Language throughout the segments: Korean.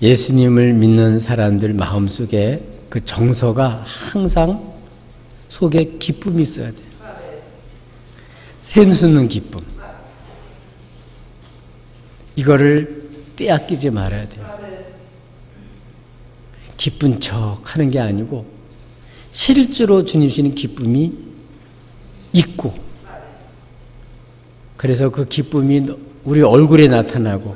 예수님을 믿는 사람들 마음속에 그 정서가 항상 속에 기쁨이 있어야 돼요. 샘솟는 기쁨. 이거를 빼앗기지 말아야 돼요. 기쁜 척 하는 게 아니고 실제로 주님 주시는 기쁨이 있고, 그래서 그 기쁨이 우리 얼굴에 나타나고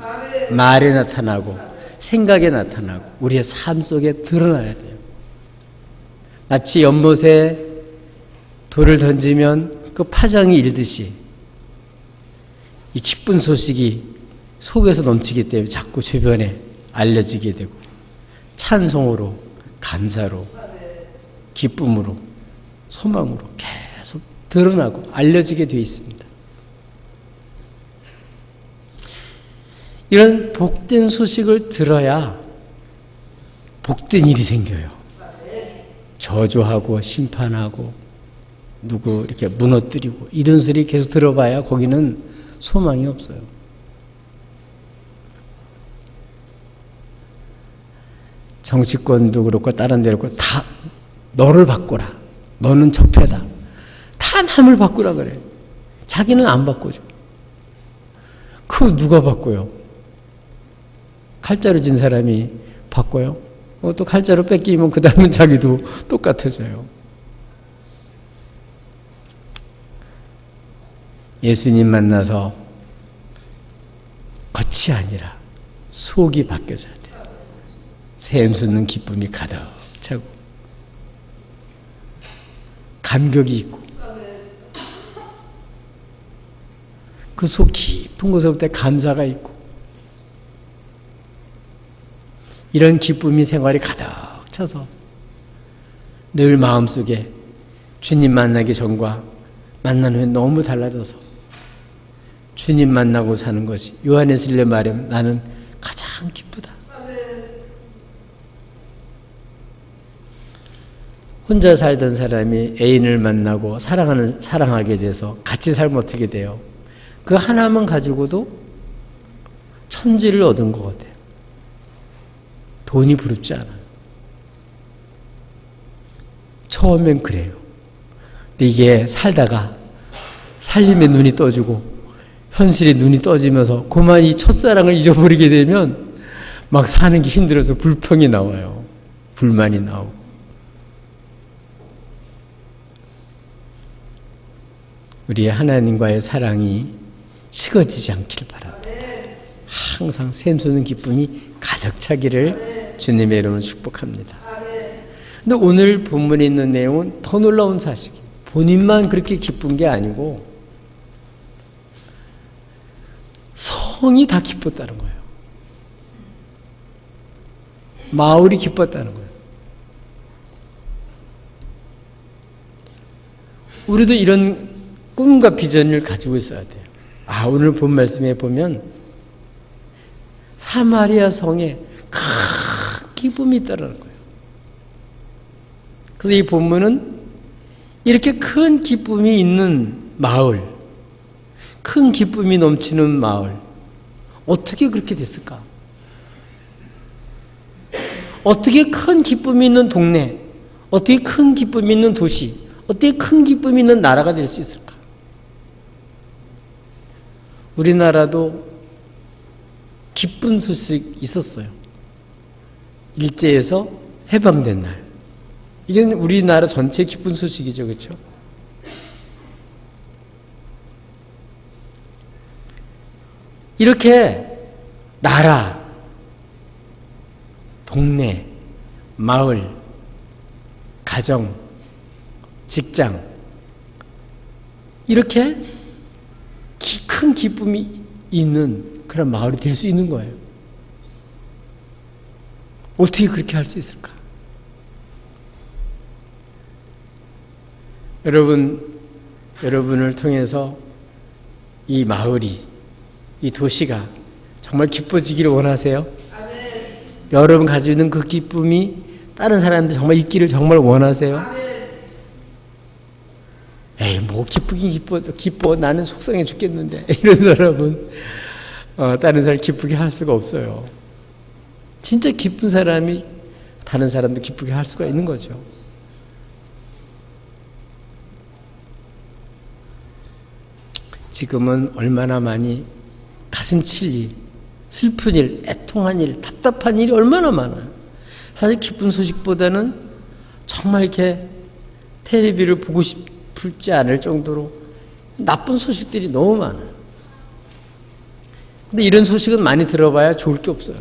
말에 나타나고 생각에 나타나고 우리의 삶 속에 드러나야 돼요. 마치 연못에 돌을 던지면 그 파장이 일듯이 이 기쁜 소식이 속에서 넘치기 때문에 자꾸 주변에 알려지게 되고 찬송으로, 감사로, 기쁨으로, 소망으로 계속 드러나고 알려지게 되어 있습니다. 이런 복된 소식을 들어야 복된 일이 생겨요. 저주하고 심판하고 누구 이렇게 무너뜨리고 이런 소리 계속 들어봐야 거기는 소망이 없어요. 정치권도 그렇고 다른 데도 그렇고 다 너를 바꾸라. 너는 적폐다. 다 남을 바꾸라 그래. 자기는 안 바꿔줘. 그거 누가 바꿔요? 칼자루 진 사람이 바꿔요? 또 칼자루 뺏기면 그 다음은 자기도 똑같아져요. 예수님 만나서 겉이 아니라 속이 바뀌어져야 돼요. 샘솟는 기쁨이 가득 차고 감격이 있고 그 속 깊은 곳에부터 감사가 있고 이런 기쁨이 생활이 가득 차서 늘 마음속에 주님 만나기 전과 만난 후에 너무 달라져서 주님 만나고 사는 것이 요한에슬레 말에 나는 가장 기쁘다. 혼자 살던 사람이 애인을 만나고 사랑하게 돼서 같이 살면 어떻게 돼요? 그 하나만 가지고도 천지를 얻은 것 같아요. 돈이 부럽지 않아요. 처음엔 그래요. 근데 이게 살다가 살림에 눈이 떠지고 현실에 눈이 떠지면서 그만 이 첫사랑을 잊어버리게 되면 막 사는 게 힘들어서 불평이 나와요. 불만이 나오고. 우리의 하나님과의 사랑이 식어지지 않기를 바랍니다. 항상 샘솟는 기쁨이 가득 차기를 주님의 이름으로 축복합니다. 근데 오늘 본문에 있는 내용은 더 놀라운 사실이에요. 본인만 그렇게 기쁜 게 아니고 성이 다 기뻤다는 거예요. 마을이 기뻤다는 거예요. 우리도 이런 꿈과 비전을 가지고 있어야 돼요. 오늘 본 말씀에 보면 사마리아 성에 큰 기쁨이 있다는 거예요. 그래서 이 본문은 이렇게 큰 기쁨이 있는 마을, 큰 기쁨이 넘치는 마을, 어떻게 그렇게 됐을까? 어떻게 큰 기쁨이 있는 동네, 어떻게 큰 기쁨이 있는 도시, 어떻게 큰 기쁨이 있는 나라가 될 수 있을까? 우리나라도 기쁜 소식 있었어요. 일제에서 해방된 날. 이건 우리나라 전체 기쁜 소식이죠. 그렇죠? 이렇게 나라, 동네, 마을, 가정, 직장 이렇게 큰 기쁨이 있는 그런 마을이 될 수 있는 거예요. 어떻게 그렇게 할 수 있을까? 여러분을 통해서 이 마을이, 이 도시가 정말 기뻐지기를 원하세요? 여러분 가지고 있는 그 기쁨이 다른 사람들 정말 있기를 정말 원하세요? 에이, 뭐 기쁘긴 기뻐. 나는 속상해 죽겠는데. 이런 사람은 다른 사람 기쁘게 할 수가 없어요. 진짜 기쁜 사람이 다른 사람도 기쁘게 할 수가 있는 거죠. 지금은 얼마나 많이 가슴 칠 일, 슬픈 일, 애통한 일, 답답한 일이 얼마나 많아요. 사실 기쁜 소식보다는 정말 이렇게 텔레비를 보고 싶지 않을 정도로 나쁜 소식들이 너무 많아요. 근데 이런 소식은 많이 들어봐야 좋을 게 없어요.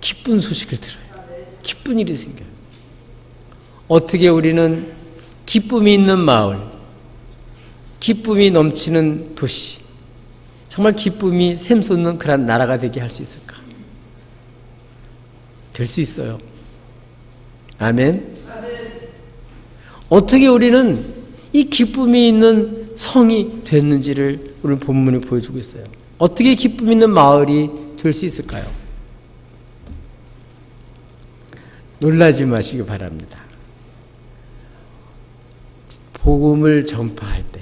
기쁜 소식을 들어요. 기쁜 일이 생겨요. 어떻게 우리는 기쁨이 있는 마을, 기쁨이 넘치는 도시, 정말 기쁨이 샘솟는 그런 나라가 되게 할 수 있을까? 될 수 있어요. 아멘. 어떻게 우리는 이 기쁨이 있는 성이 됐는지를 오늘 본문이 보여주고 있어요. 어떻게 기쁨 있는 마을이 될 수 있을까요? 놀라지 마시기 바랍니다. 복음을 전파할 때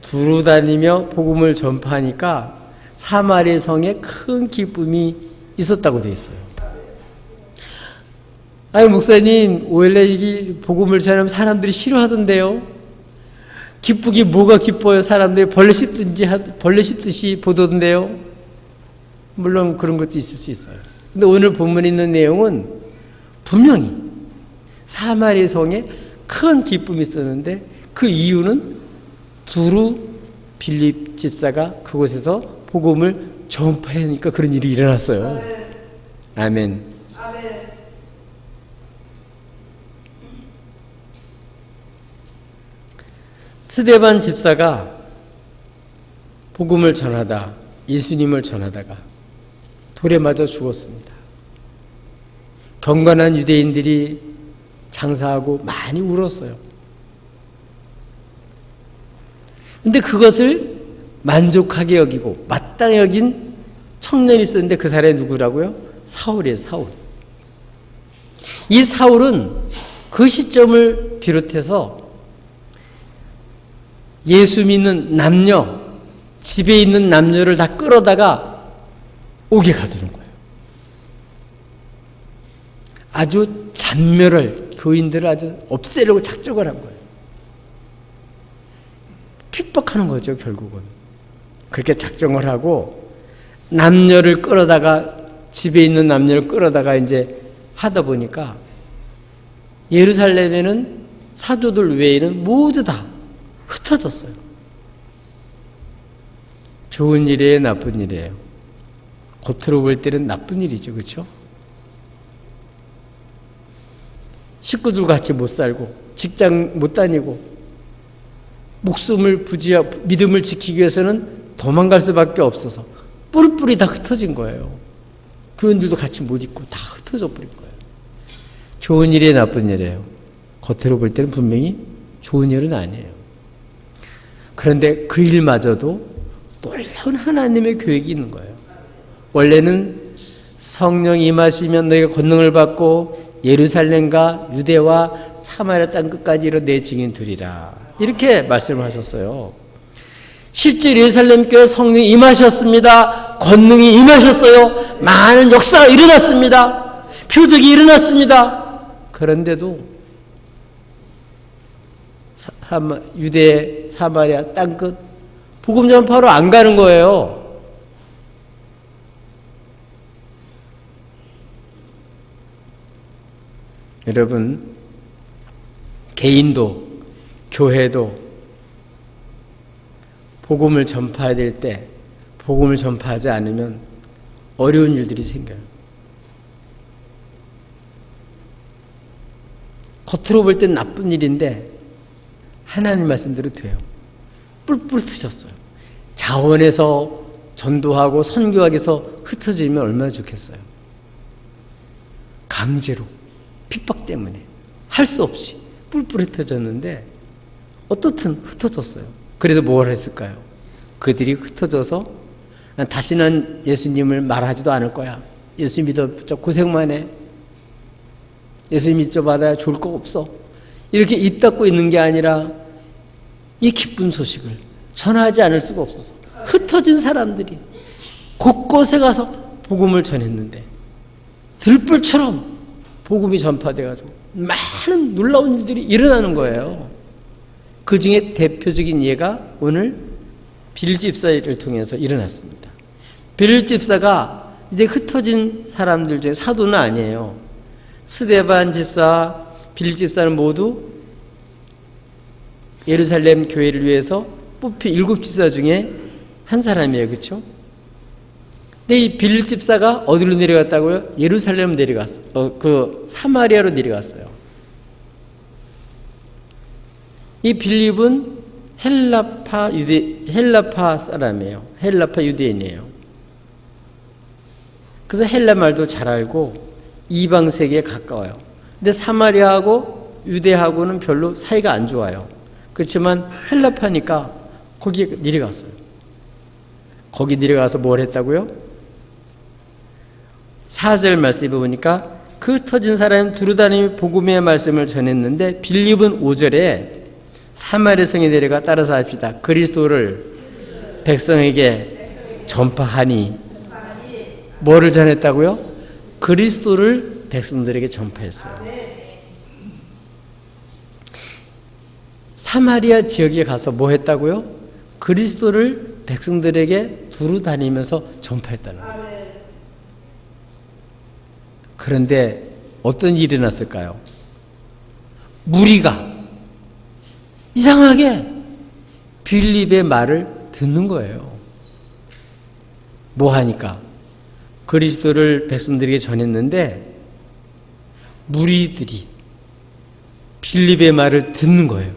두루 다니며 복음을 전파하니까 사마리 성에 큰 기쁨이 있었다고 되어 있어요. 아니 목사님, 원래 이 복음을 전하면 사람들이 싫어하던데요. 기쁘기 뭐가 기뻐요? 사람들이 벌레 씹듯이 보던데요. 물론 그런 것도 있을 수 있어요. 근데 오늘 본문에 있는 내용은 분명히 사마리 성에 큰 기쁨이 있었는데 그 이유는 두루 빌립 집사가 그곳에서 복음을 전파하니까 그런 일이 일어났어요. 아멘. 스데반 집사가 복음을 전하다 예수님을 전하다가 돌에 맞아 죽었습니다. 경건한 유대인들이 장사하고 많이 울었어요. 근데 그것을 만족하게 여기고 마땅히 여긴 청년이 있었는데 그 사람이 누구라고요? 사울이에요. 사울. 이 사울은 그 시점을 비롯해서 예수 믿는 남녀, 집에 있는 남녀를 다 끌어다가 옥에 가두는 거예요. 아주 잔멸을, 교인들을 아주 없애려고 작정을 한 거예요. 핍박하는 거죠, 결국은. 그렇게 작정을 하고 남녀를 끌어다가, 집에 있는 남녀를 끌어다가 이제 하다 보니까 예루살렘에는 사도들 외에는 모두 다 흩어졌어요. 좋은 일이에요, 나쁜 일이에요? 겉으로 볼 때는 나쁜 일이죠, 그렇죠? 식구들 같이 못 살고 직장 못 다니고 목숨을 믿음을 지키기 위해서는 도망갈 수밖에 없어서 뿔뿔이 다 흩어진 거예요. 교인들도 같이 못 있고 다 흩어져 버린 거예요. 좋은 일이에요, 나쁜 일이에요? 겉으로 볼 때는 분명히 좋은 일은 아니에요. 그런데 그 일마저도 놀라운 하나님의 계획이 있는 거예요. 원래는 성령이 임하시면 너희가 권능을 받고 예루살렘과 유대와 사마리아 땅 끝까지 이르러 내 증인 되리라. 이렇게 말씀을 하셨어요. 실제 예루살렘 교회 성령이 임하셨습니다. 권능이 임하셨어요. 많은 역사가 일어났습니다. 표적이 일어났습니다. 그런데도 유대 사마리아 땅끝 복음 전파로 안 가는 거예요. 여러분, 개인도 교회도 복음을 전파해야 될 때 복음을 전파하지 않으면 어려운 일들이 생겨요. 겉으로 볼 땐 나쁜 일인데 하나님 말씀대로 돼요. 뿔뿔 흩어졌어요. 자원에서 전도하고 선교하기 위해서 흩어지면 얼마나 좋겠어요. 강제로 핍박 때문에 할 수 없이 뿔뿔 흩어졌는데 어떻든 흩어졌어요. 그래서 뭘 했을까요? 그들이 흩어져서 다시는 예수님을 말하지도 않을 거야. 예수 믿어 고생만 해. 예수 믿어봐야 좋을 거 없어. 이렇게 입 닫고 있는 게 아니라 이 기쁜 소식을 전하지 않을 수가 없어서 흩어진 사람들이 곳곳에 가서 복음을 전했는데 들불처럼 복음이 전파돼가지고 많은 놀라운 일들이 일어나는 거예요. 그 중에 대표적인 예가 오늘 빌 집사를 통해서 일어났습니다. 빌 집사가 이제 흩어진 사람들 중에 사도는 아니에요. 스데반 집사, 빌 집사는 모두 예루살렘 교회를 위해서 뽑힌 7집사 중에 한 사람이에요. 그렇죠? 근데 이 빌 집사가 어디로 내려갔다고요? 예루살렘 내려갔어요. 사마리아로 내려갔어요. 이 빌립은 헬라파 사람이에요. 헬라파 유대인이에요. 그래서 헬라 말도 잘 알고 이방 세계에 가까워요. 근데 사마리아하고 유대하고는 별로 사이가 안 좋아요. 그렇지만 헬라파니까 거기에 내려갔어요. 거기 내려가서 뭘 했다고요? 4절 말씀에 보니까 그 흩어진 사람이 두루다니며 복음의 말씀을 전했는데 빌립은 5절에 사마리아 성에 내려가 따라서 합시다. 그리스도를 백성에게 전파하니 뭐를 전했다고요? 그리스도를 백성들에게 전파했어요. 사마리아 지역에 가서 뭐 했다고요? 그리스도를 백성들에게 두루 다니면서 전파했다는 거예요. 그런데 어떤 일이 났을까요? 무리가 이상하게 빌립의 말을 듣는 거예요. 뭐 하니까? 그리스도를 백성들에게 전했는데 무리들이 빌립의 말을 듣는 거예요.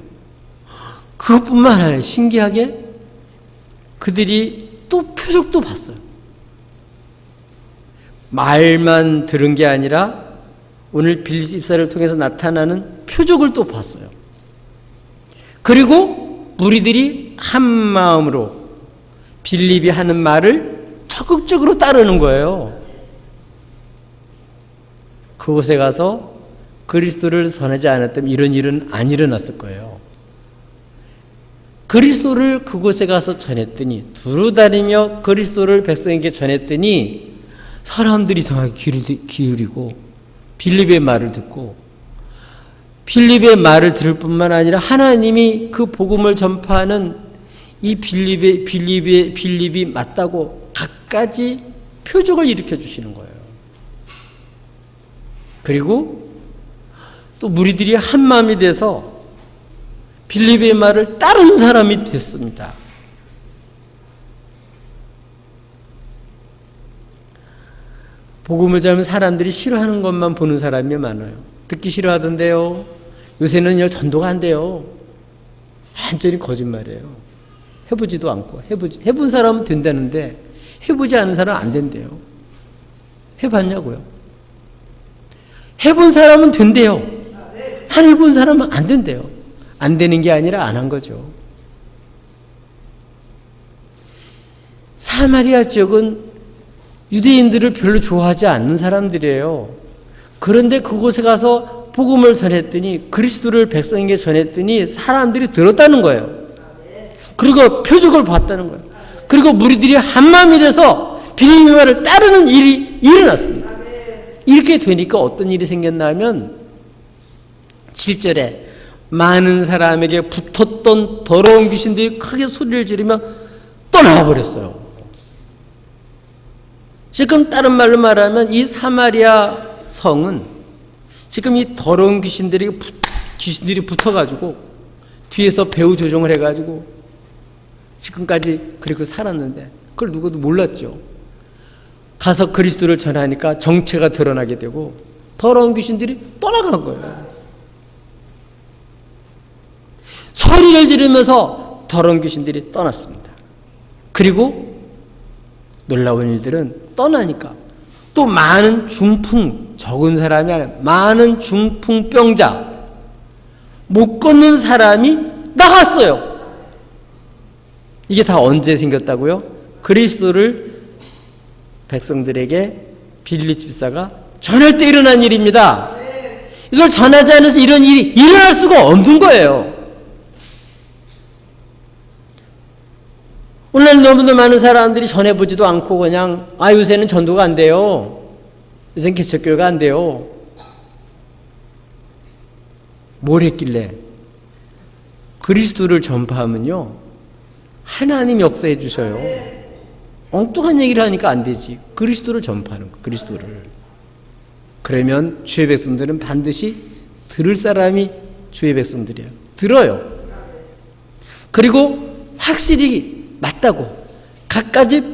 그것뿐만 아니라 신기하게 그들이 또 표적도 봤어요. 말만 들은 게 아니라 오늘 빌립 집사를 통해서 나타나는 표적을 또 봤어요. 그리고 무리들이 한 마음으로 빌립이 하는 말을 적극적으로 따르는 거예요. 그곳에 가서 그리스도를 전하지 않았다면 이런 일은 안 일어났을 거예요. 그리스도를 그곳에 가서 전했더니 두루다니며 그리스도를 백성에게 전했더니 사람들이 이상하게 귀를 기울이고 빌립의 말을 듣고 빌립의 말을 들을 뿐만 아니라 하나님이 그 복음을 전파하는 이 빌립이 맞다고 갖가지 표적을 일으켜 주시는 거예요. 그리고 또 무리들이 한 마음이 돼서 빌립의 말을 따르는 사람이 됐습니다. 복음을 전하면 사람들이 싫어하는 것만 보는 사람이 많아요. 듣기 싫어하던데요. 요새는요 전도가 안 돼요. 완전히 거짓말이에요. 해보지도 않고 해본 사람은 된다는데 해보지 않은 사람은 안 된대요. 해봤냐고요? 해본 사람은 된대요. 안 해본 사람은 안 된대요. 안 되는 게 아니라 안 한 거죠. 사마리아 지역은 유대인들을 별로 좋아하지 않는 사람들이에요. 그런데 그곳에 가서 복음을 전했더니 그리스도를 백성에게 전했더니 사람들이 들었다는 거예요. 그리고 표적을 봤다는 거예요. 그리고 무리들이 한마음이 돼서 빌립의 말을 따르는 일이 일어났습니다. 이렇게 되니까 어떤 일이 생겼나 하면 7절에 많은 사람에게 붙었던 더러운 귀신들이 크게 소리를 지르며 떠나와 버렸어요. 지금 다른 말로 말하면 이 사마리아 성은 지금 이 더러운 귀신들이 붙어가지고 뒤에서 배후 조종을 해가지고 지금까지 그렇게 살았는데 그걸 누구도 몰랐죠. 가서 그리스도를 전하니까 정체가 드러나게 되고 더러운 귀신들이 떠나간 거예요. 소리를 지르면서 더러운 귀신들이 떠났습니다. 그리고 놀라운 일들은 떠나니까 또 많은 중풍, 적은 사람이 아니라 많은 중풍병자, 못 걷는 사람이 나갔어요. 이게 다 언제 생겼다고요? 그리스도를 백성들에게 빌립 집사가 전할 때 일어난 일입니다. 이걸 전하지 않아서 이런 일이 일어날 수가 없는 거예요. 오늘 그러나 너무나 많은 사람들이 전해보지도 않고 그냥 요새는 전도가 안 돼요. 요새는 개척교회가 안 돼요. 뭘 했길래? 그리스도를 전파하면요 하나님 역사해 주셔요. 엉뚱한 얘기를 하니까 안 되지. 그리스도를 전파하는 거, 그리스도를. 그러면 주의 백성들은 반드시 들을 사람이 주의 백성들이에요. 들어요. 그리고 확실히 맞다고 갖가지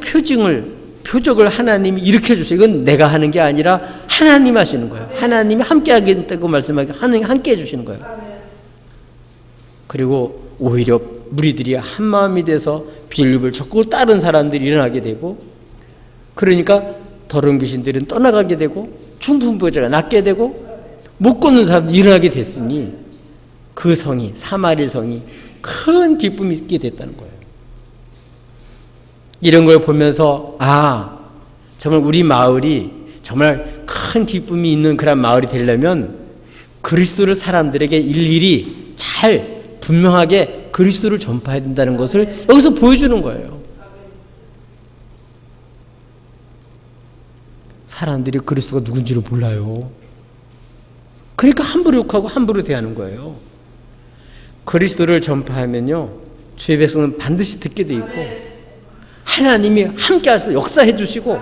표적을 하나님이 일으켜주세요. 이건 내가 하는 게 아니라 하나님 하시는 거예요. 하나님이 함께 하겠다고 말씀하기 하나님이 함께 해주시는 거예요. 그리고 오히려 무리들이 한마음이 돼서 빌립을 적고 다른 사람들이 일어나게 되고, 그러니까 더러운 귀신들은 떠나가게 되고 중풍병자가 낫게 되고 못 걷는 사람들이 일어나게 됐으니 그 성이, 사마리 성이 큰 기쁨이 있게 됐다는 거예요. 이런 걸 보면서 정말 우리 마을이 정말 큰 기쁨이 있는 그런 마을이 되려면 그리스도를 사람들에게 일일이 잘 분명하게 그리스도를 전파해야 된다는 것을 여기서 보여주는 거예요. 사람들이 그리스도가 누군지를 몰라요. 그러니까 함부로 욕하고 함부로 대하는 거예요. 그리스도를 전파하면요 주의 백성은 반드시 듣게 돼 있고 하나님이 함께 하셔서 역사해 주시고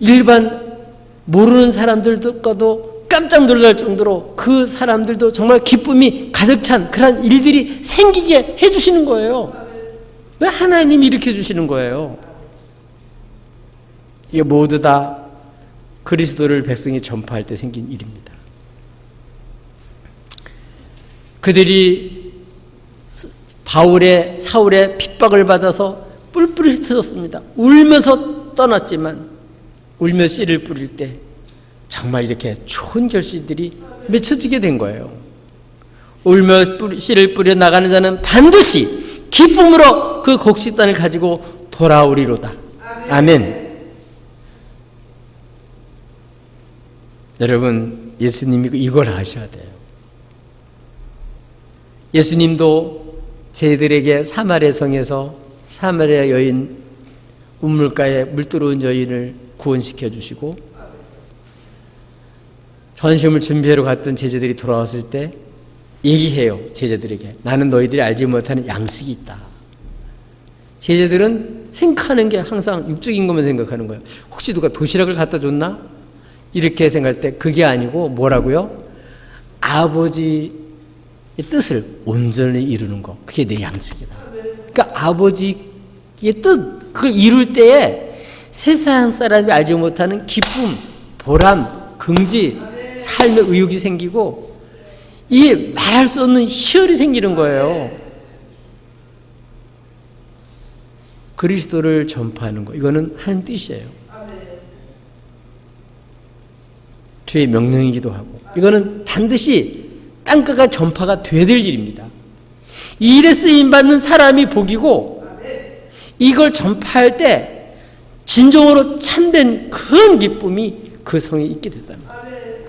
일반 모르는 사람들도 깜짝 놀랄 정도로 그 사람들도 정말 기쁨이 가득 찬 그런 일들이 생기게 해 주시는 거예요. 왜 하나님이 일으켜 주시는 거예요? 이게 모두 다 그리스도를 백성이 전파할 때 생긴 일입니다. 그들이 사울의 핍박을 받아서 뿔뿔이 흩어졌습니다. 울면서 떠났지만 울며 씨를 뿌릴 때 정말 이렇게 좋은 결실들이 맺혀지게 된 거예요. 울며 씨를 뿌려 나가는 자는 반드시 기쁨으로 그 곡식단을 가지고 돌아오리로다. 아멘. 여러분, 예수님이 이걸 아셔야 돼요. 예수님도 저희들에게 사마리아 성에서 사마리아 여인, 우물가에 물 들어온 여인을 구원시켜 주시고 전심을 준비하러 갔던 제자들이 돌아왔을 때 얘기해요. 제자들에게 나는 너희들이 알지 못하는 양식이 있다. 제자들은 생각하는 게 항상 육적인 것만 생각하는 거예요. 혹시 누가 도시락을 갖다 줬나? 이렇게 생각할 때 그게 아니고 뭐라고요? 아버지의 뜻을 온전히 이루는 거, 그게 내 양식이다. 그러니까 아버지의 뜻, 그걸 이룰 때에 세상 사람이 알지 못하는 기쁨, 보람, 긍지, 삶의 의욕이 생기고 이 말할 수 없는 희열이 생기는 거예요. 그리스도를 전파하는 거, 이거는 하는 뜻이에요. 주의 명령이기도 하고 이거는 반드시 땅끝과 전파가 돼야 될 일입니다. 이 일에 쓰임받는 사람이 복이고 이걸 전파할 때 진정으로 참된 큰 기쁨이 그 성에 있게 됐다는 거예요.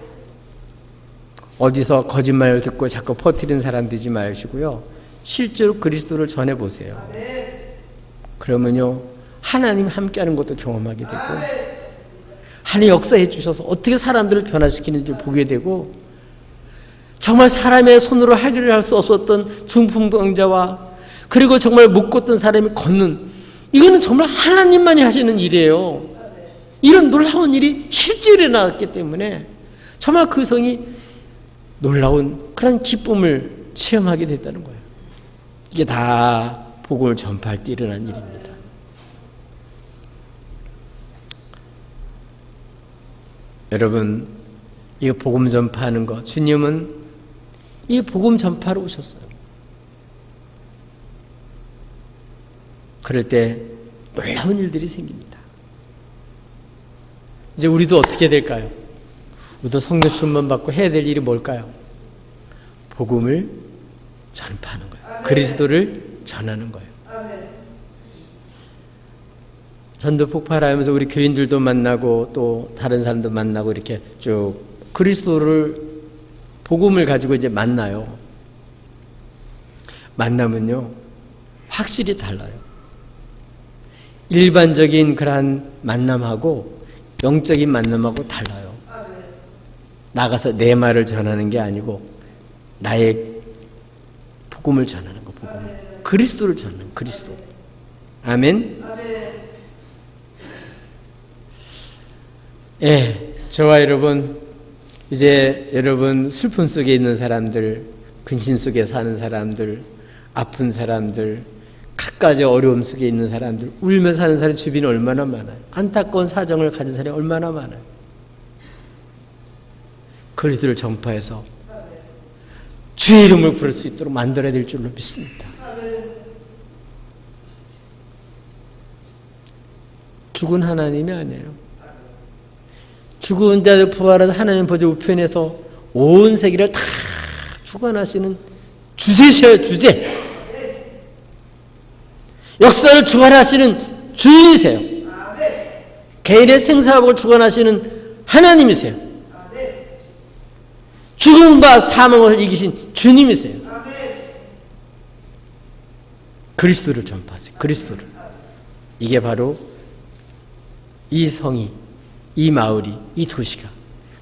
어디서 거짓말을 듣고 자꾸 퍼뜨리는 사람 되지 마시고요. 실제로 그리스도를 전해보세요. 그러면요 하나님 함께하는 것도 경험하게 되고 하나님 역사해 주셔서 어떻게 사람들을 변화시키는지 보게 되고 정말 사람의 손으로 해결할 수 없었던 중풍병자와 그리고 정말 못 걷던 사람이 걷는, 이거는 정말 하나님만이 하시는 일이에요. 이런 놀라운 일이 실제로 일어났기 때문에 정말 그 성이 놀라운 그런 기쁨을 체험하게 됐다는 거예요. 이게 다 복음을 전파할 때 일어난 일입니다. 여러분, 이 복음 전파하는 거, 주님은 이 복음 전파로 오셨어요. 그럴 때 놀라운 일들이 생깁니다. 이제 우리도 어떻게 될까요? 우리도 성령 충만 받고 해야 될 일이 뭘까요? 복음을 전파하는 거예요. 그리스도를 전하는 거예요. 전도 폭발하면서 우리 교인들도 만나고 또 다른 사람도 만나고 이렇게 쭉 그리스도를 복음을 가지고 이제 만나요. 만나면요 확실히 달라요. 일반적인 그러한 만남하고 영적인 만남하고 달라요. 나가서 내 말을 전하는 게 아니고 나의 복음을 전하는 거, 복음을. 그리스도를 전하는 그리스도. 아멘. 예, 저와 여러분, 이제 여러분 슬픔 속에 있는 사람들, 근심 속에 사는 사람들, 아픈 사람들, 갖가지 어려움 속에 있는 사람들, 울며 사는 사람이 주변에 얼마나 많아요. 안타까운 사정을 가진 사람이 얼마나 많아요. 그리스도를 전파해서 주의 이름을 부를 수 있도록 만들어야 될 줄로 믿습니다. 죽은 하나님이 아니에요. 죽은 자들 부활해서 하나님 보좌 우편에서 온 세계를 다 주관하시는 주제셔요, 주제. 역사를 주관하시는 주인이세요. 개인의 생사복을 주관하시는 하나님이세요. 죽음과 사망을 이기신 주님이세요. 그리스도를 전파하세요. 그리스도를. 이게 바로 이 성이, 이 마을이, 이 도시가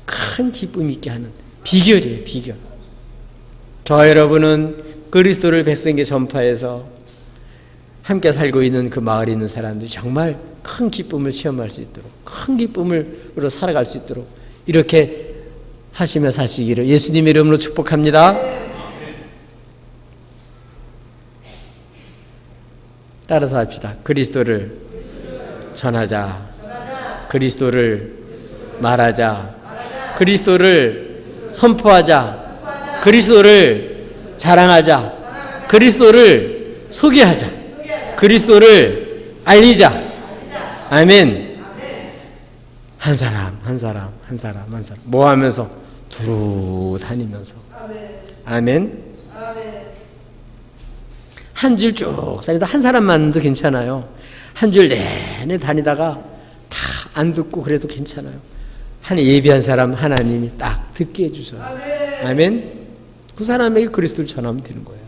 큰 기쁨 있게 하는 비결이에요. 비결. 저와 여러분은 그리스도를 백성에게 전파해서 함께 살고 있는 그 마을에 있는 사람들이 정말 큰 기쁨을 체험할 수 있도록, 큰 기쁨으로 살아갈 수 있도록 이렇게 하시며 사시기를 예수님의 이름으로 축복합니다. 따라서 합시다. 그리스도를 전하자. 그리스도를 말하자. 그리스도를 선포하자. 그리스도를 자랑하자. 그리스도를 소개하자. 그리스도를 알리자. 아멘. 한 사람 뭐 하면서? 두루 다니면서. 아멘. 한 줄 쭉 다니다 한 사람 만나도 괜찮아요. 한 줄 내내 다니다가 다 안 듣고 그래도 괜찮아요. 한 예비한 사람 하나님이 딱 듣게 해주셔요. 아멘. 그 사람에게 그리스도를 전하면 되는 거예요.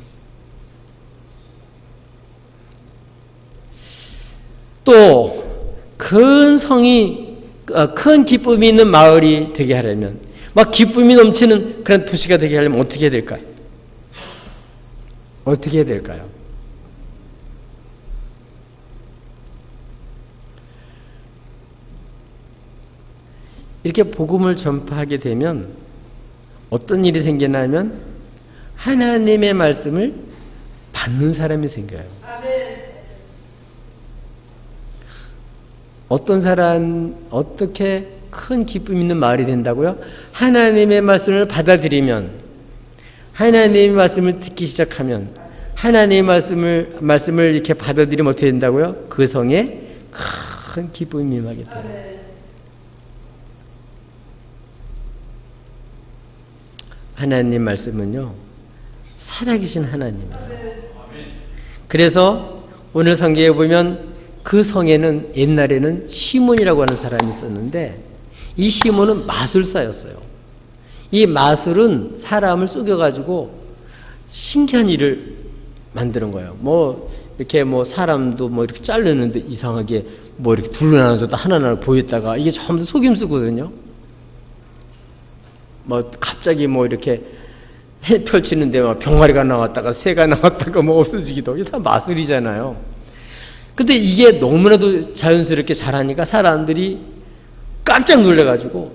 또 큰 성이, 큰 기쁨이 있는 마을이 되게 하려면, 막 기쁨이 넘치는 그런 도시가 되게 하려면 어떻게 해야 될까요? 어떻게 해야 될까요? 이렇게 복음을 전파하게 되면 어떤 일이 생기냐면 하나님의 말씀을 받는 사람이 생겨요. 어떤 사람, 어떻게 큰 기쁨 있는 마을이 된다고요? 하나님의 말씀을 받아들이면, 하나님의 말씀을 듣기 시작하면, 하나님의 말씀을 이렇게 받아들이면 어떻게 된다고요? 그 성에 큰 기쁨이 임하게 돼요. 하나님 말씀은요, 살아계신 하나님이에요. 그래서 오늘 성경에 보면 그 성에는 옛날에는 시몬이라고 하는 사람이 있었는데 이 시몬은 마술사였어요. 이 마술은 사람을 속여가지고 신기한 일을 만드는 거예요. 뭐 이렇게 뭐 사람도 뭐 이렇게 자르는데 이상하게 뭐 이렇게 둘러나눠줬다 하나하나 보였다가 이게 전부 속임수거든요. 뭐 갑자기 뭐 이렇게 펼치는데 막 병아리가 나왔다가 새가 나왔다가 뭐 없어지기도, 이게 다 마술이잖아요. 근데 이게 너무나도 자연스럽게 잘하니까 사람들이 깜짝 놀래가지고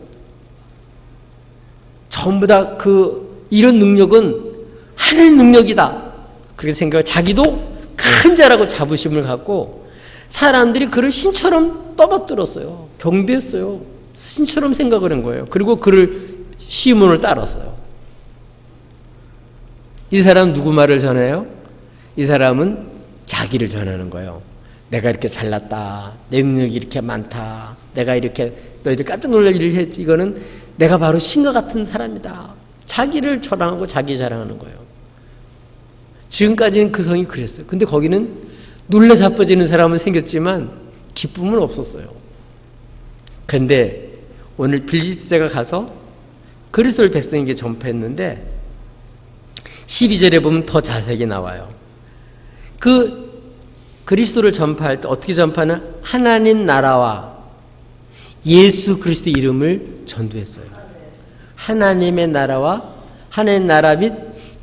전부 다 이런 능력은 하나님의 능력이다 그렇게 생각을, 자기도 큰 자라고 자부심을 갖고 사람들이 그를 신처럼 떠받들었어요. 경배했어요. 신처럼 생각을 한 거예요. 그리고 그를 시몬을 따랐어요. 이 사람은 누구 말을 전해요? 이 사람은 자기를 전하는 거예요. 내가 이렇게 잘났다. 내 능력이 이렇게 많다. 내가 이렇게 너희들 깜짝 놀랄 일을 했지. 이거는 내가 바로 신과 같은 사람이다. 자기를 자랑하고 자기 자랑하는 거예요. 지금까지는 그 성이 그랬어요. 근데 거기는 놀라 자빠지는 사람은 생겼지만 기쁨은 없었어요. 근데 오늘 빌립보서가 가서 그리스도를 백성에게 전파했는데 12절에 보면 더 자세하게 나와요. 그 그리스도를 전파할 때 어떻게 전파는 하나님 나라와 예수 그리스도 이름을 전도했어요. 하나님의 나라와 하나님 나라 및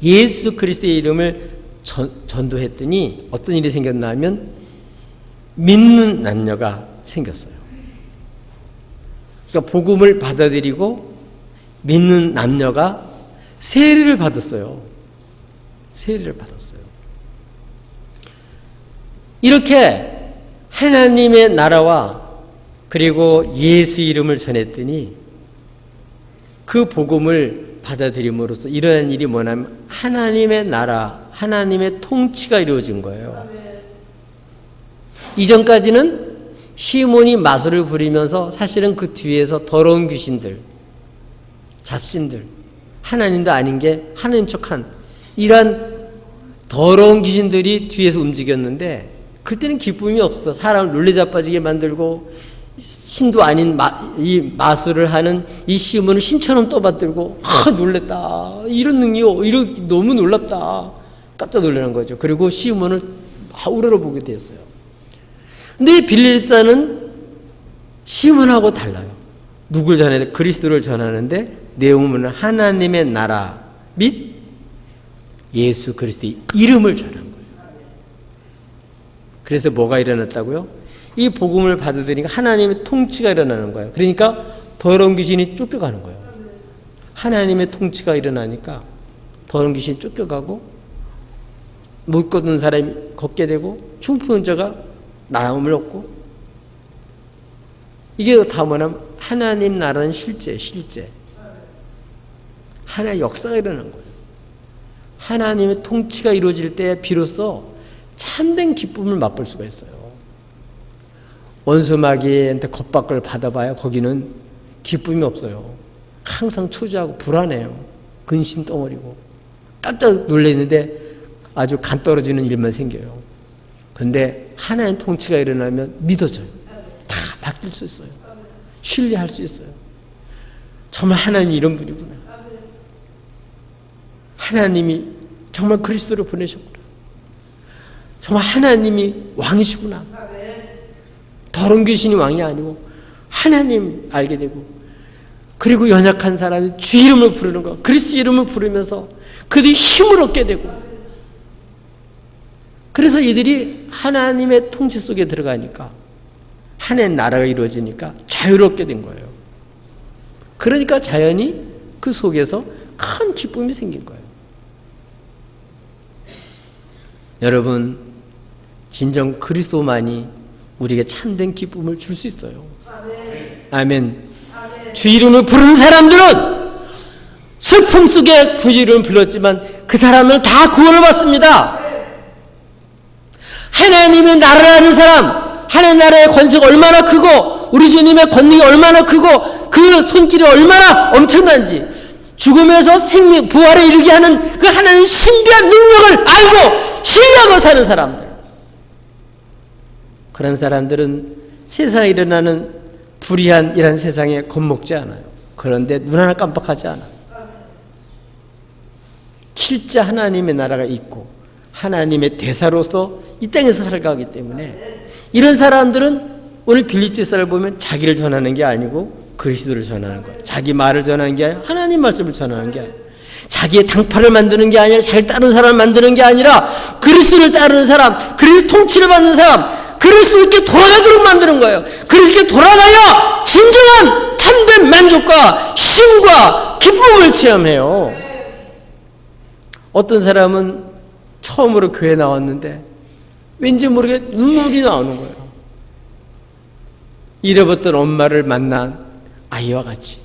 예수 그리스도의 이름을 전도했더니 어떤 일이 생겼나 하면 믿는 남녀가 생겼어요. 그러니까 복음을 받아들이고 믿는 남녀가 세례를 받았어요. 세례를 받았어요. 이렇게 하나님의 나라와 그리고 예수 이름을 전했더니 그 복음을 받아들임으로써 일어난 일이 뭐냐면 하나님의 나라, 하나님의 통치가 이루어진 거예요. 이전까지는 시몬이 마술을 부리면서 사실은 그 뒤에서 더러운 귀신들, 잡신들, 하나님도 아닌 게 하나님 척한 이러한 더러운 귀신들이 뒤에서 움직였는데 그때는 기쁨이 없어. 사람을 놀래자빠지게 만들고 신도 아닌 이 마술을 하는 이 시몬을 신처럼 떠받들고 놀랬다. 이런 능력, 이런 너무 놀랍다. 깜짝 놀라는 거죠. 그리고 시몬을 우러러보게 되었어요. 근데 빌립사는 시몬하고 달라요. 누굴 전해야 돼? 그리스도를 전하는데 내용은 하나님의 나라 및 예수 그리스도의 이름을 전한 거예요. 그래서 뭐가 일어났다고요? 이 복음을 받아들이니까 하나님의 통치가 일어나는 거예요. 그러니까 더러운 귀신이 쫓겨가는 거예요. 하나님의 통치가 일어나니까 더러운 귀신이 쫓겨가고 못 걷는 사람이 걷게 되고 흉푸는 자가 나음을 얻고 이게 다 뭐냐면 하나님 나라는 실제 하나의 역사가 일어나는 거예요. 하나님의 통치가 이루어질 때 비로소 참된 기쁨을 맛볼 수가 있어요. 원수 마귀한테 겁박을 받아봐야 거기는 기쁨이 없어요. 항상 초조하고 불안해요. 근심 덩어리고 깜짝 놀랐는데 아주 간 떨어지는 일만 생겨요. 근데 하나님 통치가 일어나면 믿어져요. 다 맡길 수 있어요. 신뢰할 수 있어요. 정말 하나님이 이런 분이구나. 하나님이 정말 그리스도를 보내셨구나. 정말 하나님이 왕이시구나. 더러운 귀신이 왕이 아니고 하나님 알게 되고 그리고 연약한 사람이 주 이름을 부르는 거, 그리스도 이름을 부르면서 그들이 힘을 얻게 되고 그래서 이들이 하나님의 통치 속에 들어가니까 하나님의 나라가 이루어지니까 자유롭게 된 거예요. 그러니까 자연히 그 속에서 큰 기쁨이 생긴 거예요. 여러분, 진정 그리스도만이 우리에게 참된 기쁨을 줄 수 있어요. 아멘. 주 이름을 부르는 사람들은 슬픔 속에 그 이름을 불렀지만 그 사람은 다 구원을 받습니다. 하나님의 나라를 아는 사람, 하나님 나라의 권세가 얼마나 크고 우리 주님의 권능이 얼마나 크고 그 손길이 얼마나 엄청난지 죽음에서 생명, 부활에 이르게 하는 그 하나님의 신비한 능력을 알고 신뢰하고 사는 사람들, 그런 사람들은 세상에 일어나는 불의한 이런 세상에 겁먹지 않아요. 그런데 눈 하나 깜빡하지 않아요. 실제 하나님의 나라가 있고 하나님의 대사로서 이 땅에서 살아가기 때문에 이런 사람들은 오늘 빌립보서를 보면 자기를 전하는 게 아니고 그리스도를 전하는 거예요. 자기 말을 전하는 게 아니라 하나님 말씀을 전하는 게 아니에요. 자기의 당파를 만드는 게 아니라 자기를 따르는 사람을 만드는 게 아니라 그리스도를 따르는 사람, 그리스도 통치를 받는 사람, 그리스도께 돌아가도록 만드는 거예요. 그리스도께 돌아가야 진정한 참된 만족과 쉼과 기쁨을 체험해요. 어떤 사람은 처음으로 교회 나왔는데 왠지 모르게 눈물이 나오는 거예요. 잃어버렸던 엄마를 만난 아이와 같이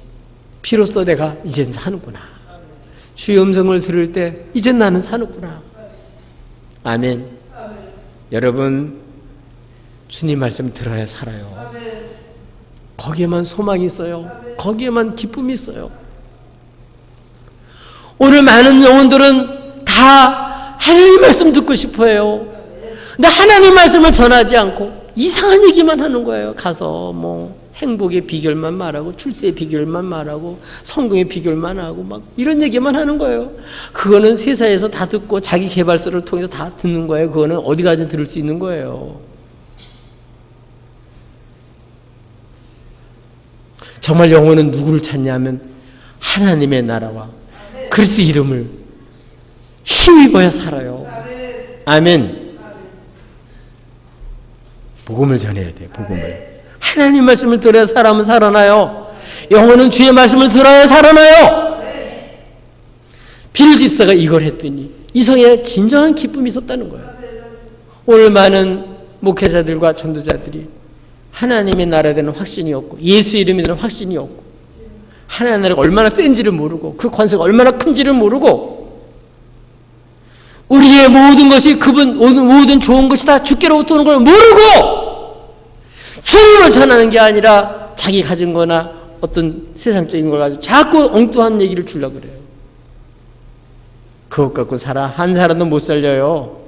비로소 내가 이젠 사는구나. 주의 음성을 들을 때 이젠 나는 사는구나. 아멘. 여러분, 주님 말씀 들어야 살아요. 거기에만 소망이 있어요. 거기에만 기쁨이 있어요. 오늘 많은 영혼들은 다 하나님 말씀 듣고 싶어해요. 근데 하나님 말씀을 전하지 않고 이상한 얘기만 하는 거예요. 가서 뭐 행복의 비결만 말하고 출세의 비결만 말하고 성공의 비결만 하고 막 이런 얘기만 하는 거예요. 그거는 회사에서 다 듣고 자기 개발서를 통해서 다 듣는 거예요. 그거는 어디 가서 들을 수 있는 거예요. 정말 영혼은 누구를 찾냐면 하나님의 나라와 그리스도 이름을 힘입어야 살아요. 아멘. 복음을 전해야 돼요. 복음을. 하나님 말씀을 들어야 사람은 살아나요. 영혼은 주의 말씀을 들어야 살아나요. 빌 집사가 이걸 했더니 이성에 진정한 기쁨이 있었다는 거예요. 오늘 많은 목회자들과 전도자들이 하나님의 나라에 대한 확신이 없고 예수 이름에 대한 확신이 없고 하나님의 나라가 얼마나 센지를 모르고 그 관세가 얼마나 큰지를 모르고 우리의 모든 것이 그분 모든 좋은 것이 다 주께로부터 오는 걸 모르고 주님을 전하는 게 아니라 자기 가진 거나 어떤 세상적인 걸 가지고 자꾸 엉뚱한 얘기를 주려고 그래요. 그것 갖고 한 사람도 못 살려요.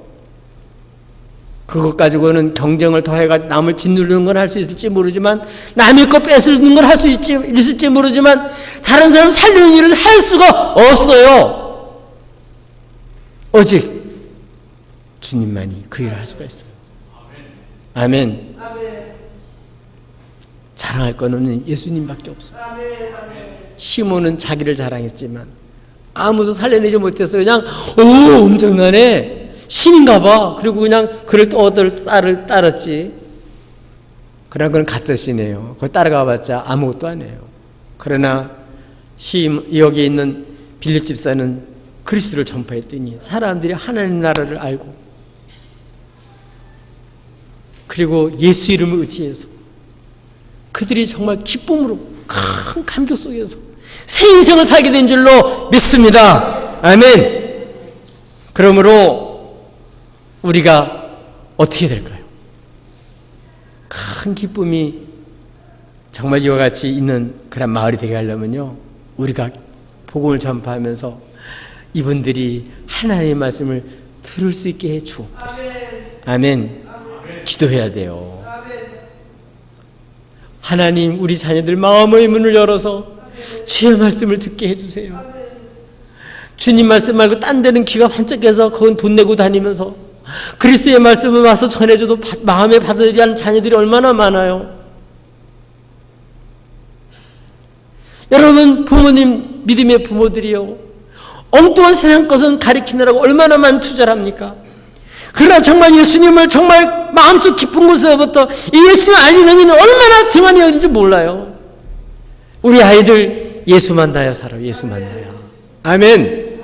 그것 가지고는 경쟁을 더해가지고 남을 짓누르는 건 할 수 있을지 모르지만 남의 것 뺏는 걸 할 수 있을지 모르지만 다른 사람 살리는 일을 할 수가 없어요. 오직 주님만이 그 일을 할 수가 있어요. 아멘. 자랑할 거는 예수님밖에 없어요. 시몬은 자기를 자랑했지만 아무도 살려내지 못해서 그냥 엄청나네. 신인가 봐. 그리고 그냥 그를 딸을 따랐지. 그러나 그건 가짜 신이에요. 거기 따라가봤자 아무것도 안 해요. 그러나 여기 있는 빌립 집사는 그리스도를 전파했더니 사람들이 하나님 나라를 알고 그리고 예수 이름을 의지해서 그들이 정말 기쁨으로 큰 감격 속에서 새 인생을 살게 된 줄로 믿습니다. 아멘. 그러므로 우리가 어떻게 될까요? 큰 기쁨이 정말 이와 같이 있는 그런 마을이 되게 하려면요, 우리가 복음을 전파하면서 이분들이 하나님의 말씀을 들을 수 있게 해 주옵소서. 아멘. 기도해야 돼요. 하나님, 우리 자녀들 마음의 문을 열어서 주의 말씀을 듣게 해주세요. 주님 말씀 말고 딴 데는 귀가 반짝해서 그건 돈 내고 다니면서 그리스도의 말씀을 와서 전해줘도 마음에 받아들이지 않는 자녀들이 얼마나 많아요. 여러분, 부모님, 믿음의 부모들이요, 엉뚱한 세상 것은 가리키느라고 얼마나 많은 투자를 합니까? 그러나 정말 예수님을 정말 마음속 깊은 곳에서부터 이 예수님을 알리는 의미는 얼마나 등한히 어딘지 몰라요. 우리 아이들 예수 만나야 살아요. 예수 만나야. 아멘.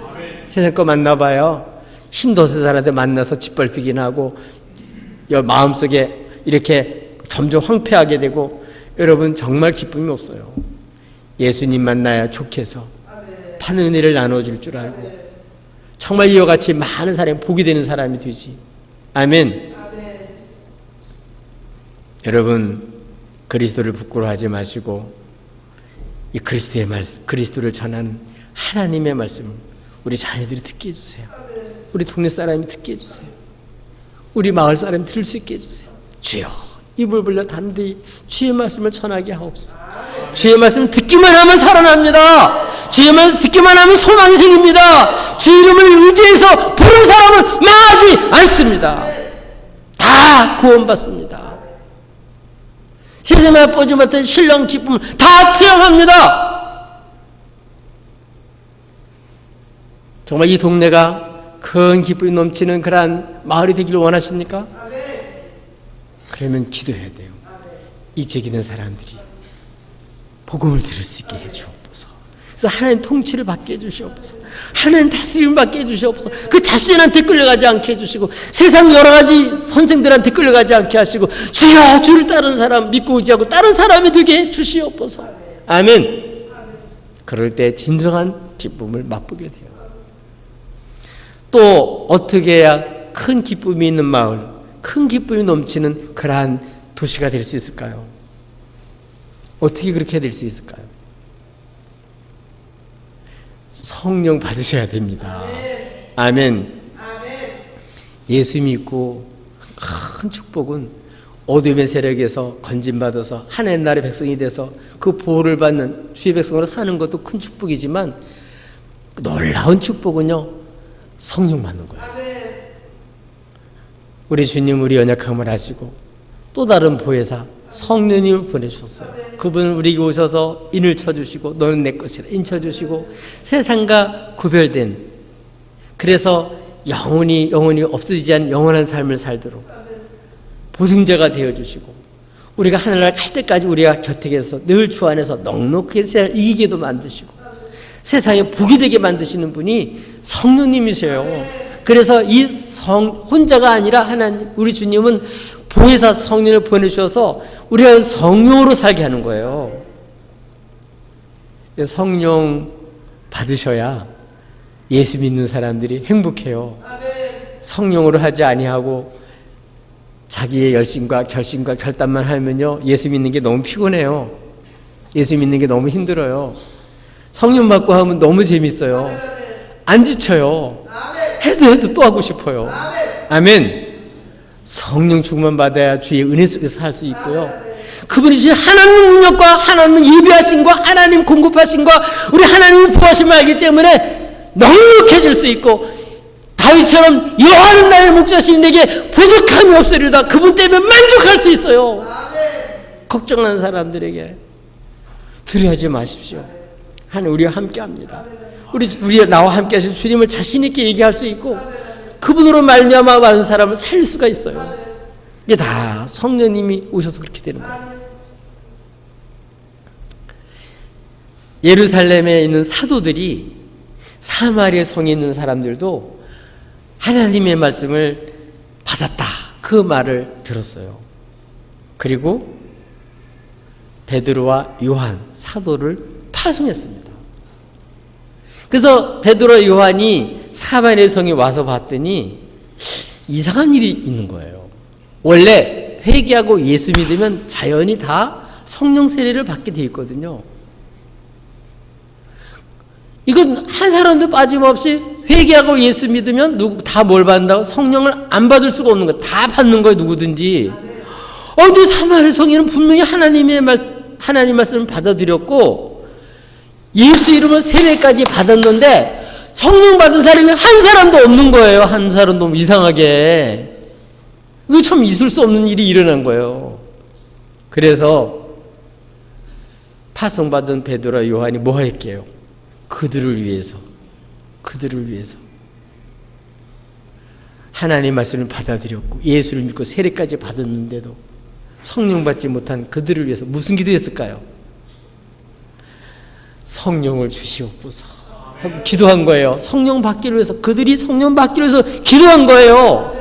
세상 거 만나봐요. 힘도 없는 사람한테 만나서 짓밟히긴 하고 마음속에 이렇게 점점 황폐하게 되고 여러분 정말 기쁨이 없어요. 예수님 만나야 좋게서 파는 은혜를 나눠줄 줄 알고 정말 이와 같이 많은 사람이 복이 되는 사람이 되지. 아멘. 여러분, 그리스도를 부끄러워하지 마시고 이 그리스도의 말씀, 그리스도를 전하는 하나님의 말씀을 우리 자녀들이 듣게 해주세요. 우리 동네 사람이 듣게 해주세요. 우리 마을 사람이 들을 수 있게 해주세요. 주여, 입을 벌려 단대히 주의 말씀을 전하게 하옵소서. 주의 말씀 듣기만 하면 살아납니다. 주의 말씀 듣기만 하면 소망이 생깁니다. 주의 이름을 의지해서 부른 사람은 망하지 않습니다. 다 구원받습니다. 세상에 뻗지 못한 신령 기쁨을 다 체험합니다. 정말 이 동네가 큰 기쁨이 넘치는 그러한 마을이 되기를 원하십니까? 그러면 기도해야 돼요. 이책 있는 사람들이 복음을 들을 수 있게 해주옵소서. 그래서 하나님 통치를 받게 해주시옵소서. 하나님 다스림을 받게 해주시옵소서. 그 잡신한테 끌려가지 않게 해주시고 세상 여러 가지 선생들한테 끌려가지 않게 하시고 주여, 주를 따르는 사람 믿고 의지하고 다른 사람이 되게 해주시옵소서. 아멘. 그럴 때 진정한 기쁨을 맛보게 돼요. 또 어떻게 해야 큰 기쁨이 있는 마을, 큰 기쁨이 넘치는 그러한 도시가 될 수 있을까요? 어떻게 그렇게 될 수 있을까요? 성령 받으셔야 됩니다. 아멘. 예수 믿고 큰 축복은 어둠의 세력에서 건진받아서 하나님 나라의 백성이 돼서 그 보호를 받는 주의 백성으로 사는 것도 큰 축복이지만 놀라운 축복은요, 성령 받는 거예요. 우리 주님 우리 연약함을 아시고 또 다른 보혜사 성령님을 보내주셨어요. 그분은 우리에게 오셔서 인을 쳐주시고 너는 내 것이라 인쳐주시고 세상과 구별된, 그래서 영원히 없어지지 않은 영원한 삶을 살도록 보증자가 되어주시고 우리가 하늘나라 갈 때까지 우리가 곁에 계셔서 늘 주 안에서 넉넉하게 세상을 이기게도 만드시고 세상에 복이 되게 만드시는 분이 성령님이세요. 그래서 이 혼자가 아니라 하나님 우리 주님은 보혜사 성령을 보내주셔서 우리가 성령으로 살게 하는 거예요. 성령 받으셔야 예수 믿는 사람들이 행복해요. 성령으로 하지 아니하고 자기의 열심과 결심과 결단만 하면요, 예수 믿는 게 너무 피곤해요. 예수 믿는 게 너무 힘들어요. 성령 받고 하면 너무 재밌어요. 안 지쳐요. 해도 또 하고 싶어요. 아멘. 성령 충만 받아야 주의 은혜 속에서 살 수 있고요. 그분이 주신 하나님의 능력과 하나님의 예비하심과 하나님 공급하심과 우리 하나님의 보호하심을 알기 때문에 넉넉해질 수 있고, 다윗처럼 여호와는 나의 목자시니 내게 부족함이 없으리로다. 그분 때문에 만족할 수 있어요. 걱정하는 사람들에게 두려워하지 마십시오. 하나님 우리와 함께합니다. 우리 나와 함께하신 주님을 자신 있게 얘기할 수 있고 그분으로 말미암아 받은 사람을 살릴 수가 있어요. 이게 다 성령님이 오셔서 그렇게 되는 거예요. 예루살렘에 있는 사도들이 사마리아 성에 있는 사람들도 하나님의 말씀을 받았다, 그 말을 들었어요. 그리고 베드로와 요한 사도를 파송했습니다. 그래서 베드로와 요한이 사마리아 성에 와서 봤더니 이상한 일이 있는 거예요. 원래 회개하고 예수 믿으면 자연히 다 성령 세례를 받게 돼 있거든요. 이건 한 사람도 빠짐없이 회개하고 예수 믿으면 다 뭘 받는다고? 성령을 안 받을 수가 없는 거예요. 다 받는 거예요, 누구든지. 근데 사마리아 성에는 분명히 하나님 말씀을 받아들였고 예수 이름으로 세례까지 받았는데 성령 받은 사람이 한 사람도 없는 거예요. 한 사람도 이상하게. 이거 참 있을 수 없는 일이 일어난 거예요. 그래서 파송받은 베드로와 요한이 뭐 할게요? 그들을 위해서 하나님 말씀을 받아들였고 예수를 믿고 세례까지 받았는데도 성령 받지 못한 그들을 위해서 무슨 기도했을까요? 성령을 주시옵소서 하고 기도한 거예요. 성령 받기를 위해서, 그들이 성령 받기를 위해서 기도한 거예요.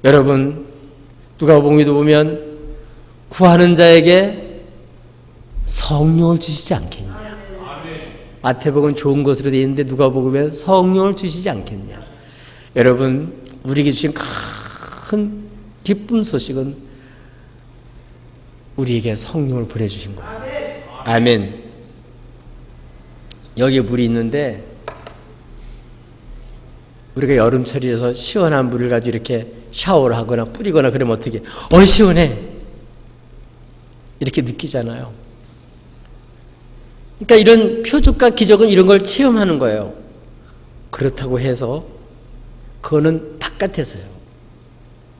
여러분, 누가복음에도 보면 구하는 자에게 성령을 주시지 않겠냐. 마태복음은 좋은 것으로 되어 있는데 누가복음에 성령을 주시지 않겠냐. 여러분, 우리에게 주신 큰 기쁨 소식은 우리에게 성령을 보내주신 거예요. 아멘. 여기에 물이 있는데 우리가 여름철이라서 시원한 물을 가지고 이렇게 샤워를 하거나 뿌리거나 그러면 어떻게 시원해 이렇게 느끼잖아요. 그러니까 이런 표적과 기적은 이런 걸 체험하는 거예요. 그렇다고 해서 그거는 바깥에서요.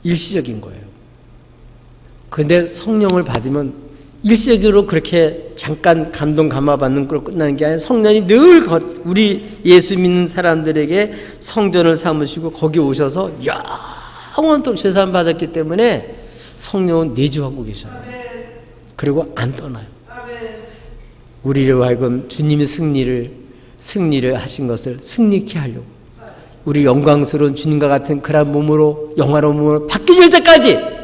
일시적인 거예요. 그런데 성령을 받으면 일시적으로 그렇게 잠깐 감동 감화받는 걸 끝나는 게 아니라 성령이 늘 우리 예수 믿는 사람들에게 성전을 삼으시고 거기 오셔서 영원토록 죄사함 받았기 때문에 성령은 내주하고 계셔요. 그리고 안 떠나요. 우리로 하여금 주님이 승리를 하신 것을 승리케 하려고 우리 영광스러운 주님과 같은 그런 몸으로 영화로운 몸으로 바뀌어질 때까지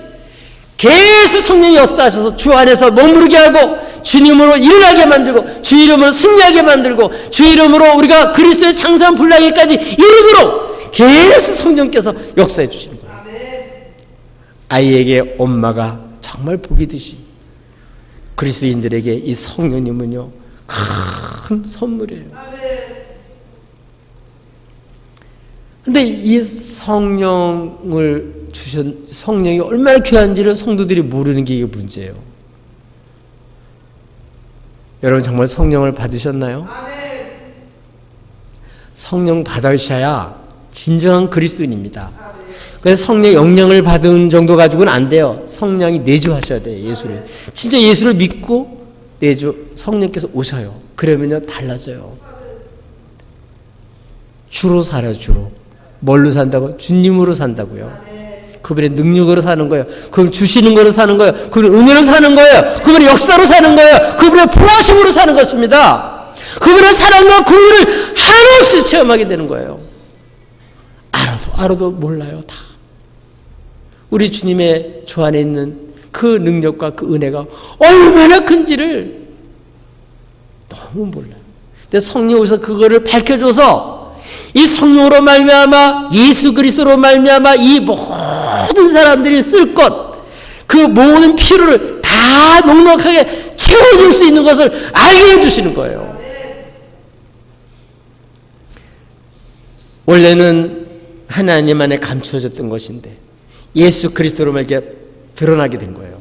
계속 성령이 역사하셔서 주 안에서 머무르게 하고 주님으로 일어나게 만들고 주 이름으로 승리하게 만들고 주 이름으로 우리가 그리스도의 장수한 분량에까지 이르도록 계속 성령께서 역사해 주시는 거예요. 아이에게 엄마가 정말 복이 듯이 그리스도인들에게 이 성령님은요 큰 선물이에요. 근데 이 성령을 주신 성령이 얼마나 귀한지를 성도들이 모르는 게 이게 문제예요. 여러분 정말 성령을 받으셨나요? 성령 받으셔야 진정한 그리스도인입니다. 그래서 성령 영령을 받은 정도 가지고는 안 돼요. 성령이 내주하셔야 돼요. 예수를. 진짜 예수를 믿고 성령께서 오셔요. 그러면요 달라져요. 주로 살아요. 주로. 뭘로 산다고? 주님으로 산다고요. 그분의 능력으로 사는 거예요. 그분 주시는 거로 사는 거예요. 그분의 은혜로 사는 거예요. 그분의 역사로 사는 거예요. 그분의 보호하심으로 사는 것입니다. 그분의 사랑과 긍휼을 한없이 체험하게 되는 거예요. 알아도 몰라요. 다. 우리 주님의 주 안에 있는 그 능력과 그 은혜가 얼마나 큰지를 너무 몰라요. 근데 성령이 오셔서 그거를 밝혀줘서 이 성령으로 말미암아 예수 그리스도로 말미암아 이 모든 사람들이 쓸 것, 그 모든 필요를 다 넉넉하게 채워줄 수 있는 것을 알게 해주시는 거예요. 원래는 하나님 안에 감추어졌던 것인데 예수 그리스도로만 이렇게 드러나게 된 거예요.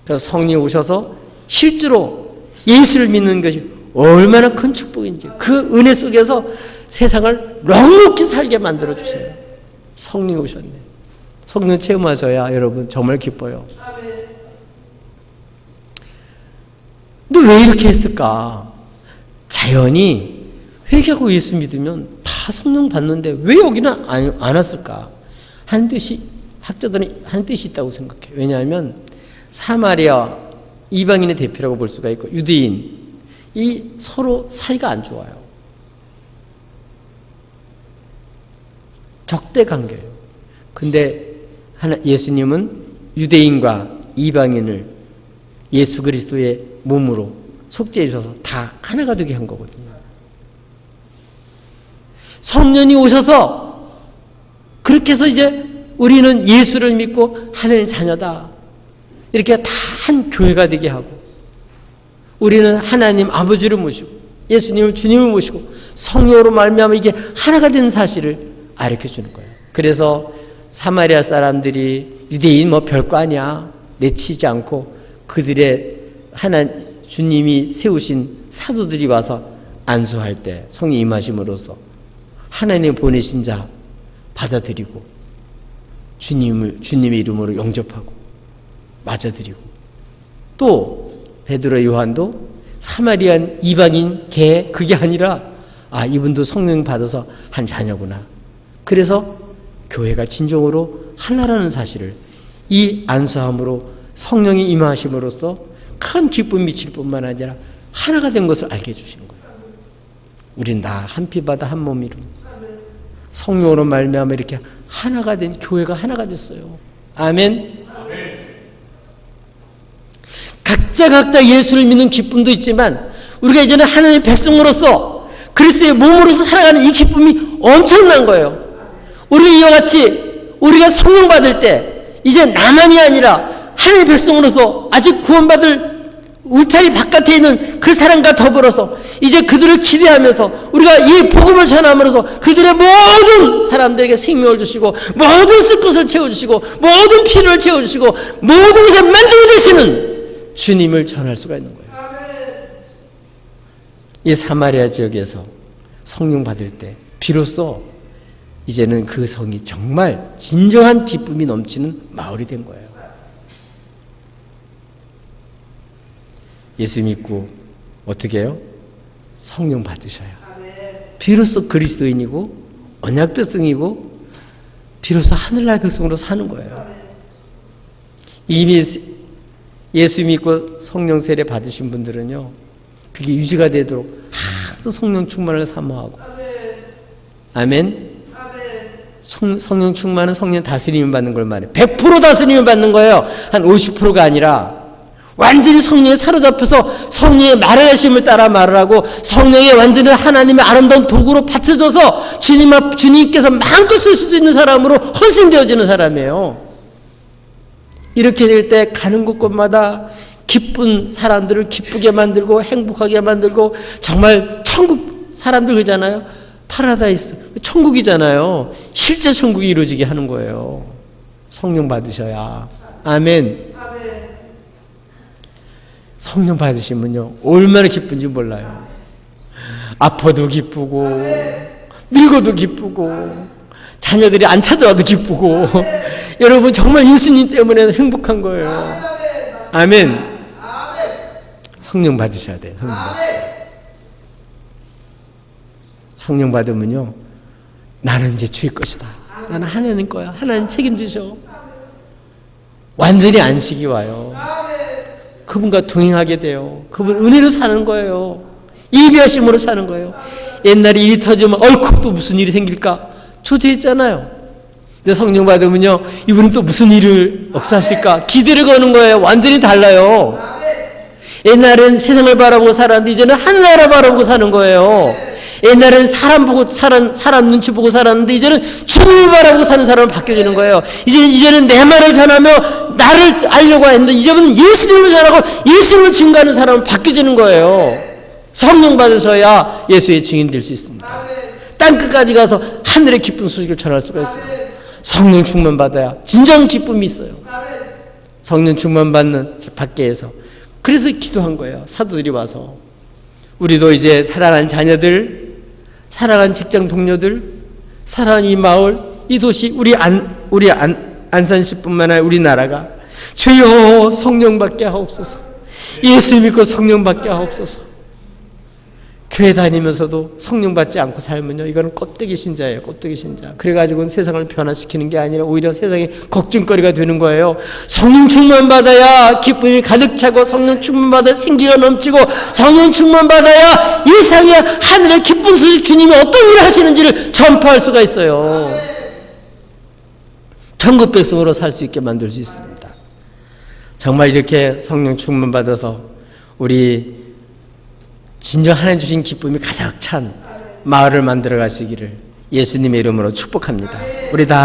그래서 성령이 오셔서 실제로 예수를 믿는 것이 얼마나 큰 축복인지 그 은혜 속에서 세상을 넉넉히 살게 만들어 주세요. 성령이 오셨네. 성령 체험하셔야 여러분 정말 기뻐요. 근데 왜 이렇게 했을까? 자연히 회개하고 예수 믿으면 다 성령 받는데 왜 여기는 안 왔을까? 하는 뜻이 학자들은 하는 뜻이 있다고 생각해요. 왜냐하면 사마리아 이방인의 대표라고 볼 수가 있고 유대인 이 서로 사이가 안 좋아요. 적대 관계예요. 근데 예수님은 유대인과 이방인을 예수 그리스도의 몸으로 속죄해 주셔서 다 하나가 되게 한 거거든요. 성령이 오셔서 그렇게 해서 이제 우리는 예수를 믿고 하나님의 자녀다. 이렇게 다 한 교회가 되게 하고 우리는 하나님 아버지를 모시고 예수님을 주님을 모시고 성령으로 말미암아 이게 하나가 된 사실을 가르쳐 주는 거예요. 그래서 사마리아 사람들이 유대인 뭐 별거 아니야 내치지 않고 그들의 주님이 세우신 사도들이 와서 안수할 때 성령 임하심으로써 하나님 보내신 자 받아들이고 주님의 이름으로 영접하고 맞아들이고 또 베드로 요한도 사마리안 이방인 그게 아니라 이분도 성령 받아서 한 자녀구나. 그래서 교회가 진정으로 하나라는 사실을 이 안수함으로 성령이 임하심으로써 큰 기쁨 미칠 뿐만 아니라 하나가 된 것을 알게 해주시는 거예요. 우린 다 한 피 받아 한 몸이로 성령으로 말미암아 이렇게 하나가 된 교회가 하나가 됐어요. 아멘. 각자 예수를 믿는 기쁨도 있지만 우리가 이제는 하나님의 백성으로서 그리스도의 몸으로서 살아가는 이 기쁨이 엄청난 거예요. 우리가 이와 같이 우리가 성령 받을 때 이제 나만이 아니라 하나님의 백성으로서 아직 구원받을 울타리 바깥에 있는 그 사람과 더불어서 이제 그들을 기대하면서 우리가 이 복음을 전함으로써 그들의 모든 사람들에게 생명을 주시고 모든 쓸 것을 채워주시고 모든 필요를 채워주시고 모든 것에 만족이 되시는 주님을 전할 수가 있는 거예요. 이 사마리아 지역에서 성령 받을 때 비로소 이제는 그 성이 정말 진정한 기쁨이 넘치는 마을이 된 거예요. 예수 믿고 어떻게 해요? 성령 받으셔야 비로소 그리스도인이고 언약 백성이고 비로소 하늘나라 백성으로 사는 거예요. 이미 예수 믿고 성령 세례 받으신 분들은요 그게 유지가 되도록 항상 성령 충만을 사모하고 아멘. 성령 충만은 성령 다스림을 받는 걸 말해요. 100% 다스림을 받는 거예요. 한 50%가 아니라 완전히 성령에 사로잡혀서 성령의 말을 하심을 따라 말을 하고 성령의 완전히 하나님의 아름다운 도구로 받쳐져서 주님께서 마음껏 쓸 수 있는 사람으로 헌신되어지는 사람이에요. 이렇게 될 때 가는 곳곳마다 기쁜 사람들을 기쁘게 만들고 행복하게 만들고 정말 천국 사람들 그러잖아요. 파라다이스 천국이잖아요. 실제 천국이 이루어지게 하는 거예요. 성령 받으셔야. 아멘. 성령 받으시면요 얼마나 기쁜지 몰라요. 아파도 기쁘고 늙어도 기쁘고 자녀들이 안 찾아와도 기쁘고 여러분 정말 예수님 때문에 행복한 거예요. 아멘. 성령 받으셔야 돼요. 성령 받으셔야 돼요. 성령 받으면요 나는 이제 주의 것이다. 나는 하나님 거야. 하나님 책임지셔. 완전히 안식이 와요. 그분과 동행하게 돼요. 그분 은혜로 사는 거예요. 예비하심으로 사는 거예요. 옛날에 일이 터지면 어이쿠 또 무슨 일이 생길까 초조했잖아요. 근데 성령 받으면요 이분은 또 무슨 일을 역사하실까 기대를 거는 거예요. 완전히 달라요. 옛날엔 세상을 바라보고 살았는데 이제는 하늘나라 바라보고 사는 거예요. 옛날엔 사람 보고 사람 눈치 보고 살았는데 이제는 주님을 바라보고 사는 사람으로 바뀌어지는 거예요. 이제는 내 말을 전하며 나를 알려고 했는데 이제는 예수님을 전하고 예수님을 증거하는 사람으로 바뀌어지는 거예요. 성령 받으셔야 예수의 증인 될 수 있습니다. 땅 끝까지 가서 하늘의 기쁜 소식을 전할 수가 있어요. 성령 충만 받아야 진정 기쁨이 있어요. 성령 충만 받는 밖에서 그래서 기도한 거예요. 사도들이 와서 우리도 이제 사랑하는 자녀들, 사랑하는 직장 동료들, 사랑하는 이 마을, 이 도시, 우리 안산시뿐만 아니라 우리나라가 주여 성령 받게 하옵소서. 예수 믿고 성령 받게 하옵소서. 교회 다니면서도 성령 받지 않고 살면요 이거는 껍데기 신자예요. 껍데기 신자. 그래가지고는 세상을 변화시키는 게 아니라 오히려 세상에 걱정거리가 되는 거예요. 성령 충만 받아야 기쁨이 가득 차고 성령 충만 받아야 생기가 넘치고 성령 충만 받아야 일상의 하늘의 기쁜 소식 주님이 어떤 일을 하시는지를 전파할 수가 있어요. 천국 백성으로 살 수 있게 만들 수 있습니다. 정말 이렇게 성령 충만 받아서 우리 진정 하나님 주신 기쁨이 가득 찬 마을을 만들어 가시기를 예수님의 이름으로 축복합니다. 우리 다